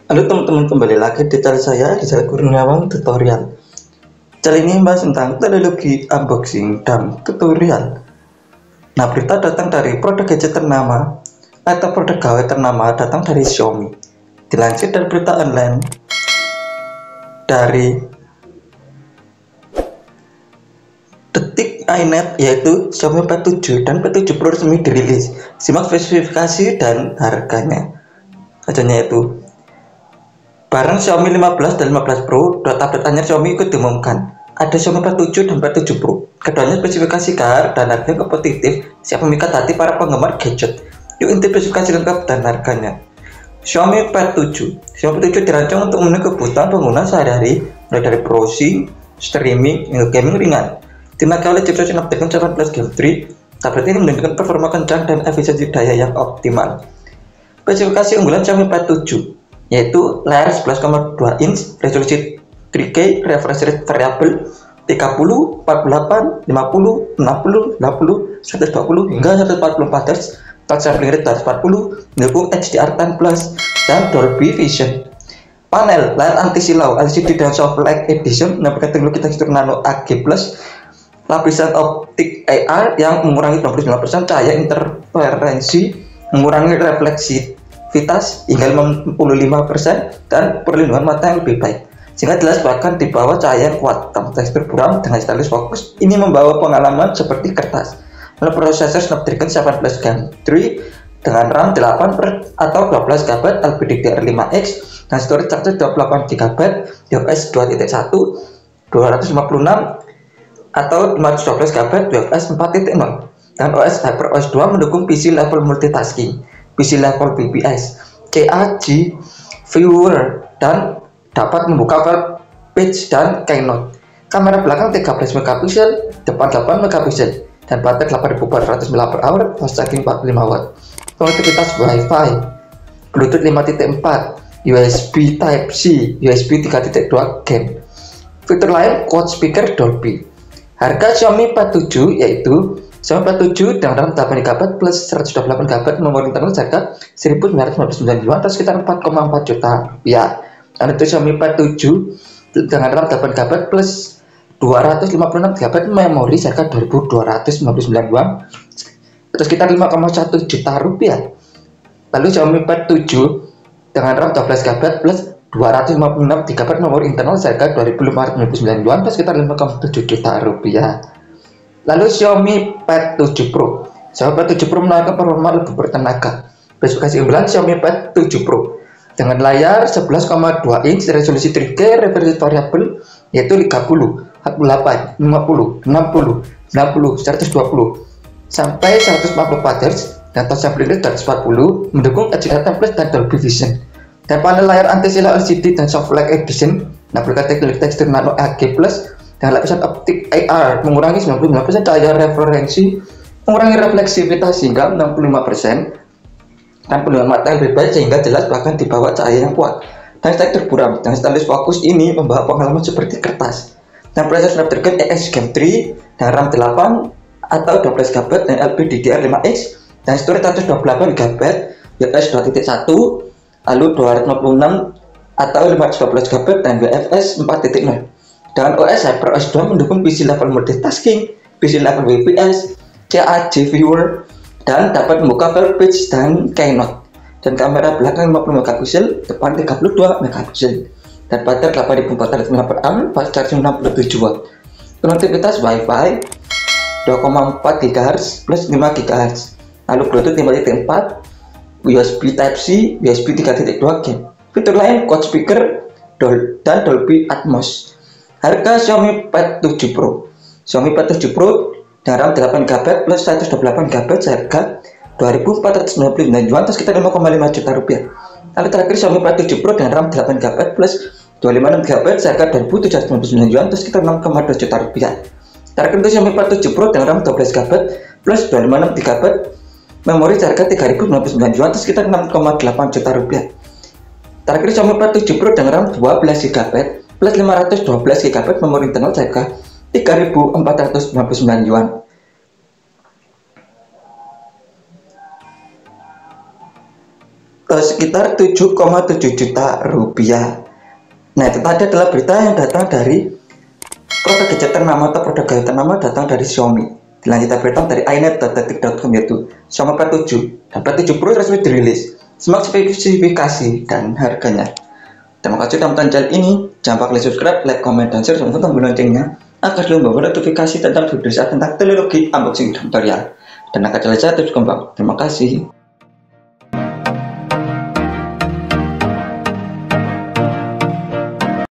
Halo teman-teman, kembali lagi di channel saya, di channel Kurniawan Tutorial. Channel ini membahas tentang teknologi, unboxing, dan tutorial. Nah, berita datang dari produk gadget ternama atau produk gawai ternama datang dari Xiaomi. Dilansir dari berita online dari Detik iNet, yaitu Xiaomi P7 dan P7 Pro resmi dirilis. Simak spesifikasi dan harganya. Saja yaitu barang Xiaomi 15 dan 15 Pro, dua tablet anyar Xiaomi ikut diumumkan. Ada Xiaomi P7 dan P7 Pro. Keduanya spesifikasi KR dan harga kompetitif, siap memikat hati para penggemar gadget. Yuk intip spesifikasi lengkap dan harganya. Xiaomi P7. Xiaomi P7 dirancang untuk memenuhi kebutuhan pengguna sehari-hari, mulai dari browsing, streaming, hingga gaming ringan. Dinaikkan oleh chipset Snapdragon 8 Gen 3, tablet ini menunjukkan performa kencang dan efisiensi daya yang optimal. Spesifikasi unggulan Xiaomi P7 yaitu layar 11,2 inch, resolusi 3K, refresh rate variabel 30, 48, 50, 60, 80, 120 hingga 144 Hz, touch sampling rate 240, mendukung HDR10 Plus dan Dolby Vision. Panel layar anti silau LCD dan soft light edition menampilkan teknologi tekstur nano AG+, lapisan optik AR yang mengurangi 29% cahaya interferensi, mengurangi refleksi hingga 55% dan perlindungan mata yang lebih baik, sehingga jelas bahkan di bawah cahaya yang kuat. Tekstur buram dengan stylus fokus ini membawa pengalaman seperti kertas. Lalu prosesor Snapdragon 8 Gen 3 dengan RAM 8 atau 12 GB LPDDR5X dan storage charger 28 GB UFS 2.1 256 atau 512 GB UFS 4.0 dan OS HyperOS 2 mendukung PC level multitasking, PC level BBS, CAG Viewer dan dapat membuka web page dan keynote. Kamera belakang 13 megapiksel, depan 8 megapiksel dan baterai 8400 mAh, fast charging 45 watt. Konektivitas Wi-Fi, Bluetooth 5.4, USB Type-C, USB 3.2 Gen. Fitur lain quad speaker Dolby. Harga Xiaomi P7 yaitu Xiaomi P7 dengan RAM 8GB plus 128GB memori internal harga 1.999 yuan atau sekitar 4,4 juta rupiah. Dan itu Xiaomi P7 dengan RAM 8GB plus 256GB memori harga 2.299 yuan atau sekitar 5,1 juta rupiah. Lalu Xiaomi P7 dengan RAM 12GB plus 256GB memori internal harga 2.599 yuan atau sekitar 5,7 juta rupiah. Lalu Xiaomi P7 Pro. Xiaomi P7 Pro menawarkan performa lebih bertenaga. Spesifikasi unggulan Xiaomi P7 Pro dengan layar 11,2 inch, resolusi 3K, refresh variabel yaitu 30, 48, 50, 60, 90, 120 sampai 144 Hz dan touch sampling rate 240, mendukung HDR10 Plus dan Dolby Vision. Dan panel layar anti silau LCD dan soft light edition menampilkan teknologi tekstur nano AG+ dengan lapisan optik AR, mengurangi 99% cahaya referensi, mengurangi refleksivitas hingga 65% dan perlindungan mata yang lebih baik sehingga jelas bahkan di bawah cahaya yang kuat. Dan tekstur buram dan stylus fokus ini membawa pengalaman seperti kertas. Dan prosesor Snapdragon X Gen 3 dengan RAM 8 atau 12GB dan LPDDR5X dan storage 128GB UFS 2.1 lalu 256 atau 512GB dan UFS 4.0 dengan OS HyperOS 2 mendukung PC level multitasking, PC level BBS, CAG Viewer dan dapat membuka web page dan keynote. Dan kamera belakang 50 megapiksel, depan 32 megapiksel dan baterai 8400 mAh, fast charging 67 watt. Konektivitas Wi-Fi 2,4 GHz plus 5 GHz. Lalu Bluetooth 5.4, USB Type-C, USB 3.2 Gen. Fitur lain quad speaker dan Dolby Atmos. Harga Xiaomi P7 Pro. Xiaomi P7 Pro dengan RAM 8GB plus 128GB harga 2.499 yuan atau sekitar 5,5 juta rupiah. Lalu terakhir Xiaomi P7 Pro dengan RAM 8GB plus 256GB harga 2.799 yuan atau sekitar 6,2 juta rupiah. Terakhir untuk Xiaomi P7 Pro dengan RAM 12GB plus 256GB memori harga 3.099 yuan atau sekitar 6,8 juta rupiah. Terakhir Xiaomi P7 Pro dengan RAM 12GB plus 512GB memori internal harga 3.499 yuan. sekitar 7,7 juta rupiah. Nah, itu tadi adalah berita yang datang dari produk gadget ternama atau produk gadget ternama datang dari Xiaomi. Dilanjutkan berita dari inet.detik.com yaitu Xiaomi P7 dan P7 Pro resmi dirilis. Simak spesifikasi dan harganya. Terima kasih sudah menonton channel ini. Jangan lupa klik subscribe, like, comment, dan share serta tombol loncengnya agar selalu membawa notifikasi tentang video saya tentang teknologi, unboxing, dan tutorial dan akan selesai terus kembang. Terima kasih.